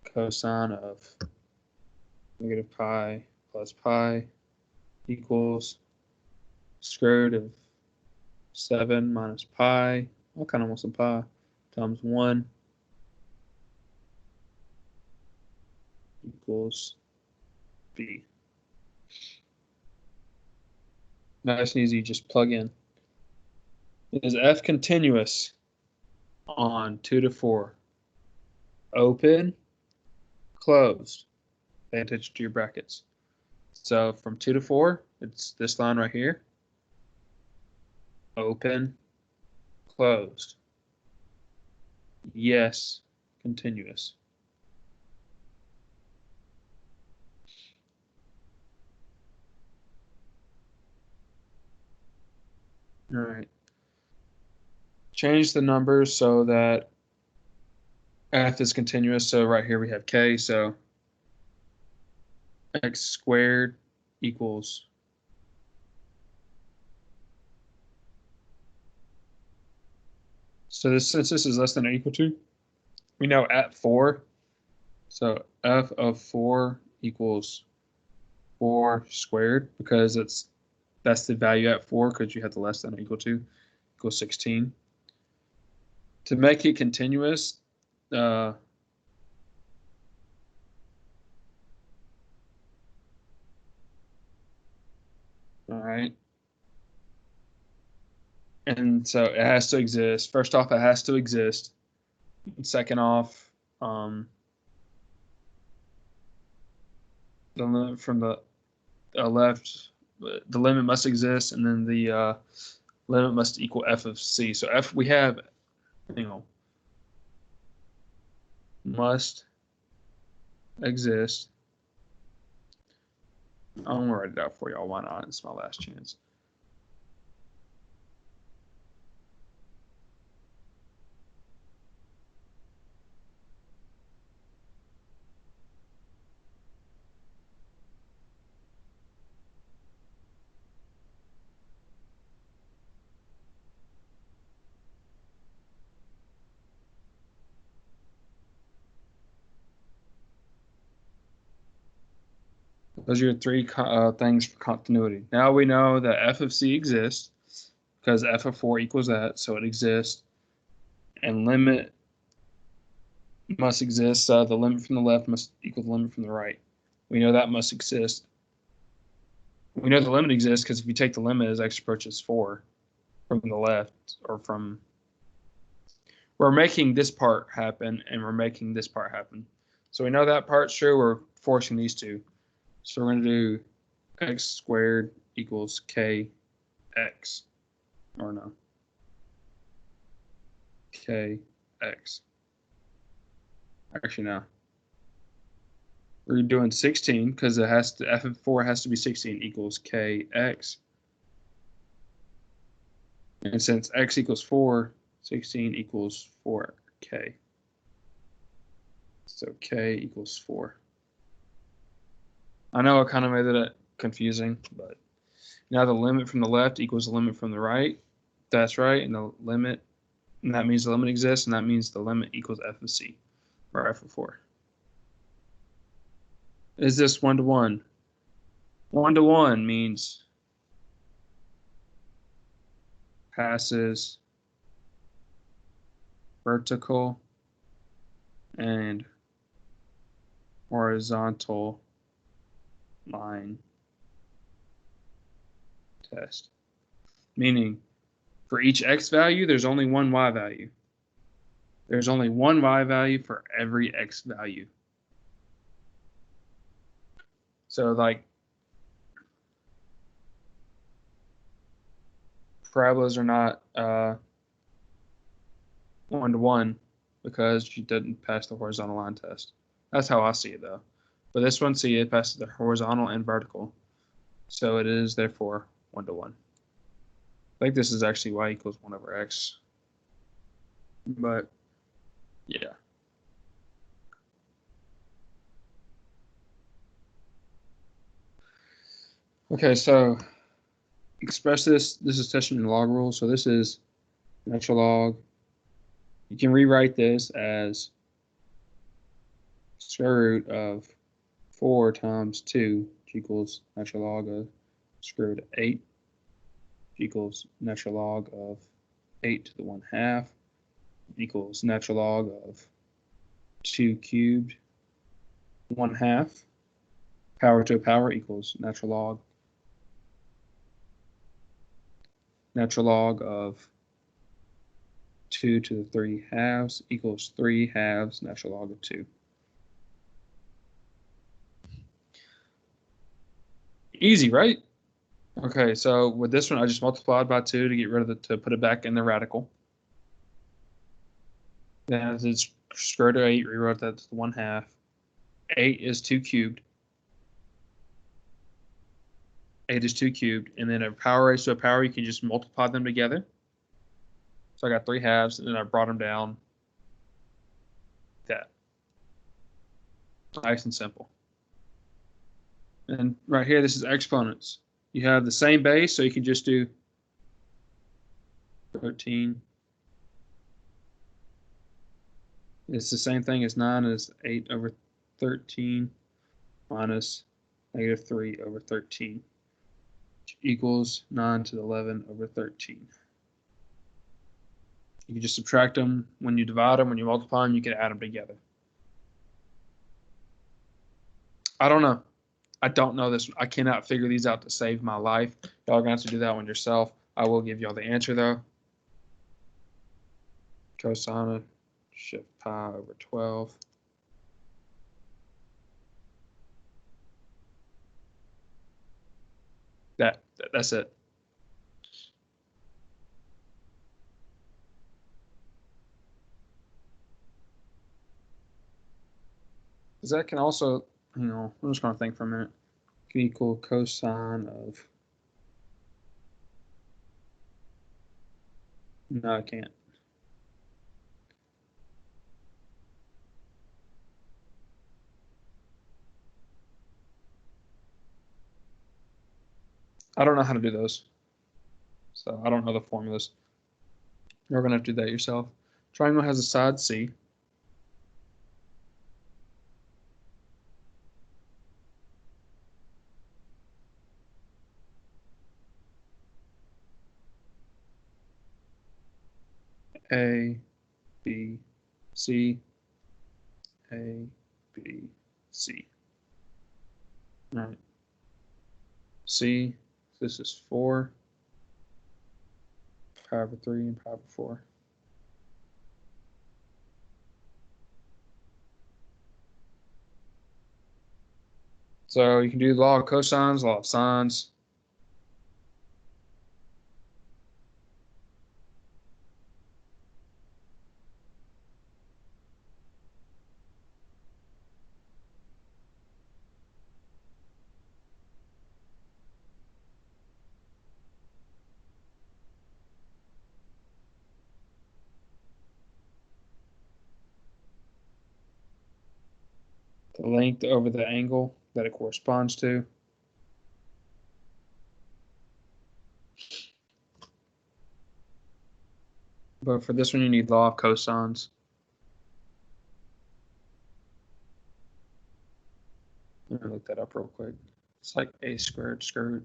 cosine of -pi plus pi equals square root of 7 minus pi. I kind of want some pi times 1 equals b. Nice and easy, just plug in. Is f continuous on 2 to 4? Open, closed. Pay attention to your brackets. So from 2 to 4, it's this line right here. Open, closed. Yes, continuous. All right. Change the numbers so that f is continuous. So right here we have k. So x squared equals since this is less than or equal to, we know at 4. So f of 4 equals 4 squared, because that's the value at 4, because you have the less than or equal to equals 16. To make it continuous, all right. And so it has to exist. First off, it has to exist. And second off, the limit from the left, the limit must exist, and then the limit must equal f of c. So f, we have, must exist. I'm gonna write it out for y'all. Why not? It's my last chance. Those are your three things for continuity. Now we know that f of c exists because f of 4 equals that, so it exists. And limit must exist. The limit from the left must equal the limit from the right. We know that must exist. We know the limit exists because if you take the limit as x approaches 4 from the left, or from, we're making this part happen and we're making this part happen. So we know that part's true. We're forcing these two. So we're going to do x squared equals kx, or no, kx. Actually, no. We're doing 16 because it has to, f of 4 has to be 16 equals kx. And since x equals 4, 16 equals 4k. So k equals 4. I know I kind of made it confusing, but now the limit from the left equals the limit from the right. That's right, and the limit, and that means the limit exists, and that means the limit equals f of c, or f of 4. Is this 1-to-1? 1-to-1 means passes vertical and horizontal line test. Meaning, for each x value, there's only one y value. There's only one y value for every x value. So, like, parabolas are not 1-to-1 because you didn't pass the horizontal line test. That's how I see it, though. But this one, see, it passes the horizontal and vertical. So it is, therefore, 1-to-1. I think this is actually y equals 1 over x. But, yeah. Okay, so express this. This is testing the log rule. So this is natural log. You can rewrite this as square root of 4 times 2, which equals natural log of square root of 8, which equals natural log of 8 to the 1/2, equals natural log of 2 cubed 1/2. Power to a power equals natural log of 2 to the 3/2 equals 3/2 natural log of 2. Easy, right? Okay, so with this one, I just multiplied by 2 to get rid of the, to put it back in the radical. Then as it's square root of 8, rewrote that to the 1/2. 8 is 2 cubed. 8 is 2 cubed, and then a power raised to a power, you can just multiply them together. So I got 3/2, and then I brought them down. That. Nice and simple. And right here, this is exponents. You have the same base, so you can just do 13. It's the same thing as 9 as 8 over 13 minus -3 over 13, which equals 9 to the 11 over 13. You can just subtract them. When you divide them, when you multiply them, you can add them together. I don't know. I don't know this. I cannot figure these out to save my life. Y'all are going to have to do that one yourself. I will give y'all the answer, though. Cosine of shift pi over 12 That's it. Because that can also, I'm just going to think for a minute. Can equal cosine of. No, I can't. I don't know how to do those. So I don't know the formulas. You're going to have to do that yourself. Triangle has a side C. A, B, C, A, B, C. All right. C, this is 4, pi over 3, and pi over 4. So you can do law of cosines, law of sines. The length over the angle that it corresponds to. But for this one, you need law of cosines. Let me look that up real quick. It's like a squared squared.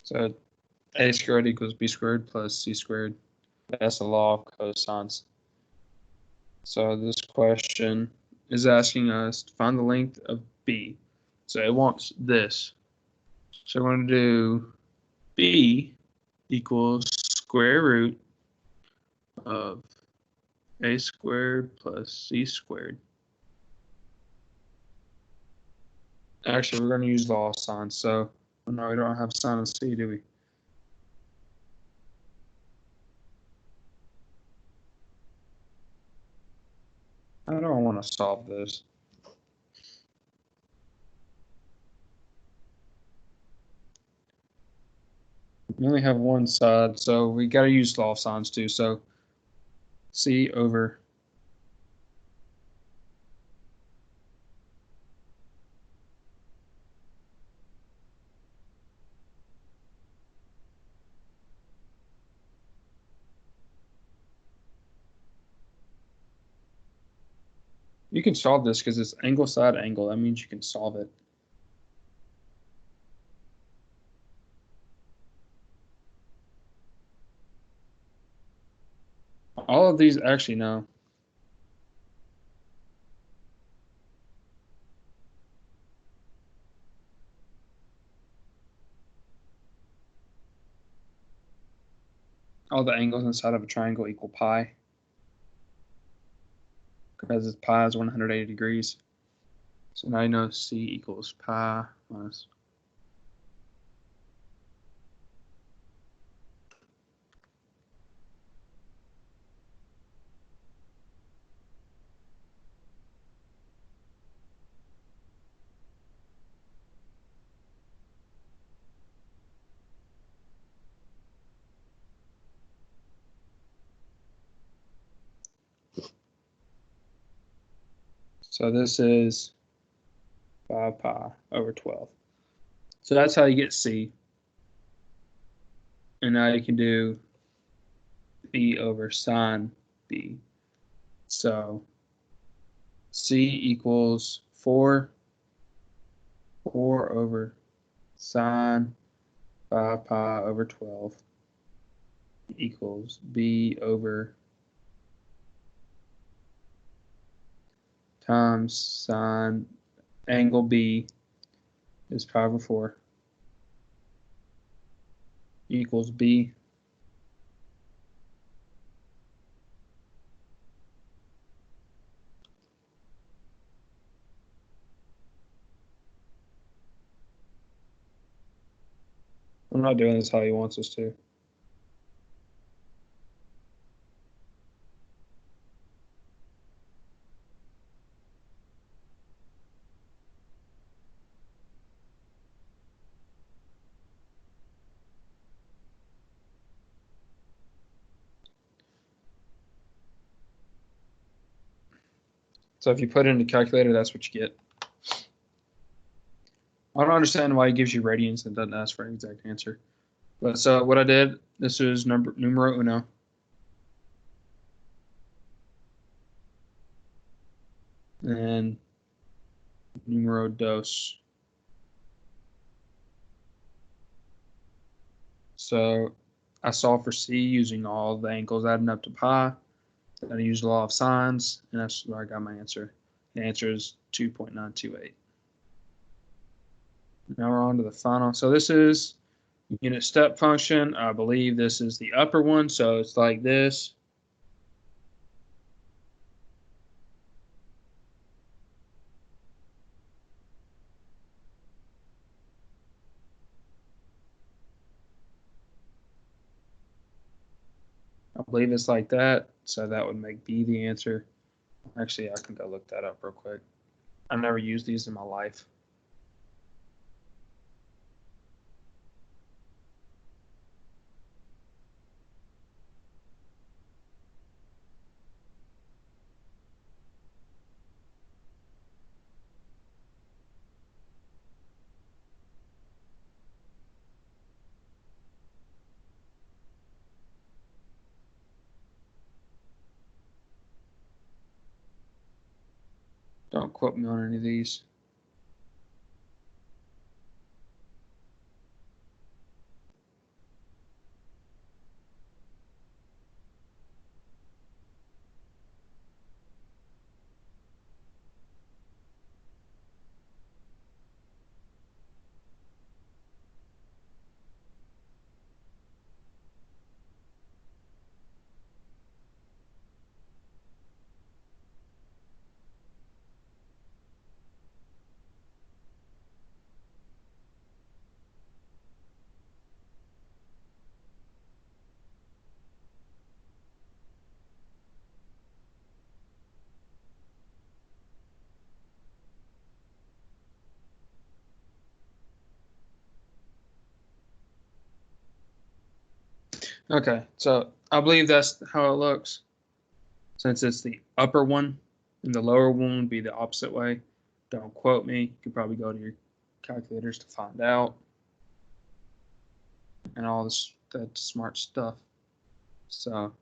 So a squared equals b squared plus c squared. That's the law of cosines. So this question is asking us to find the length of b. So it wants this. So we're going to do b equals square root of a squared plus c squared. Actually, we're going to use law of sines. So no, we don't have sine of c, do we? How do I want to solve this? We only have one side, so we got to use law of sines too. So c over you can solve this because it's angle side angle. That means you can solve it. All of these actually no. All the angles inside of a triangle equal pi because pi is 180 degrees. So now you know c equals pi minus. So this is 5 pi over 12. So that's how you get c. And now you can do b over sine b. So c equals 4 over sine 5 pi over 12 equals b over times sine angle B is pi over 4 equals B. I'm not doing this how he wants us to. So if you put it in the calculator, that's what you get. I don't understand why he gives you radians and doesn't ask for an exact answer. But so what I did, this is numero uno. And numero dos. So I solved for C using all the angles adding up to pi. Then I used the law of sines, and that's where I got my answer. The answer is 2.928. Now we're on to the final. So this is unit step function. I believe this is the upper one, so it's like this. I believe it's like that, so that would make B the answer. Actually, I can go look that up real quick. I've never used these in my life. Don't quote me on any of these. Okay, so I believe that's how it looks. Since it's the upper one and the lower one would be the opposite way. Don't quote me. You could probably go to your calculators to find out. And all this that smart stuff. So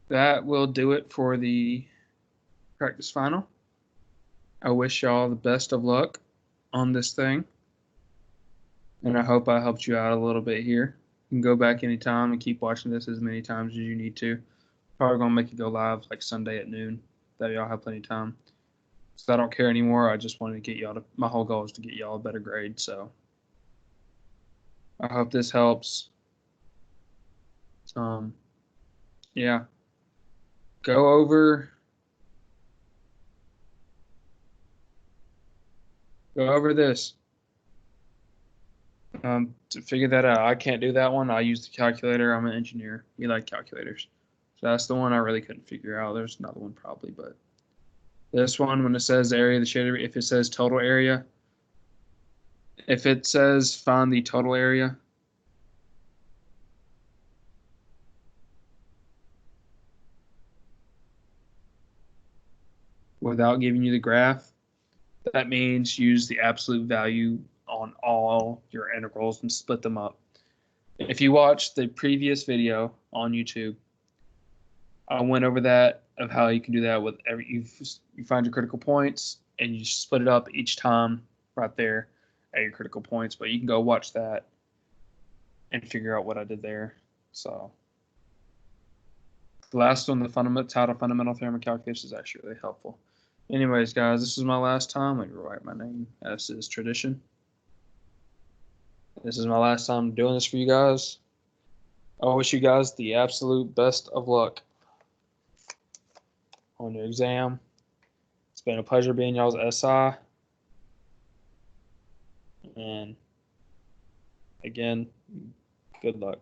that will do it for the practice final. I wish y'all the best of luck on this thing. And I hope I helped you out a little bit here. You can go back anytime and keep watching this as many times as you need to. Probably gonna make it go live like Sunday at noon. That y'all have plenty of time. So I don't care anymore. I just wanted to get y'all to. My whole goal is to get y'all a better grade. So I hope this helps. Yeah. Go over this. To figure that out. I can't do that one. I use the calculator. I'm an engineer. We like calculators. So that's the one I really couldn't figure out. There's another one probably, but this one, when it says area of the shaded, if it says total area, if it says find the total area, without giving you the graph, that means use the absolute value on all your integrals and split them up. If you watch the previous video on YouTube, I went over that of how you can do that with you find your critical points and you split it up each time right there at your critical points. But you can go watch that and figure out what I did there. So the last one, the fundamental title fundamental theorem of calculus, is actually really helpful. Anyways, guys, this is my last time. Let me write my name as is tradition. This is my last time doing this for you guys. I wish you guys the absolute best of luck on your exam. It's been a pleasure being y'all's SI. And again, good luck.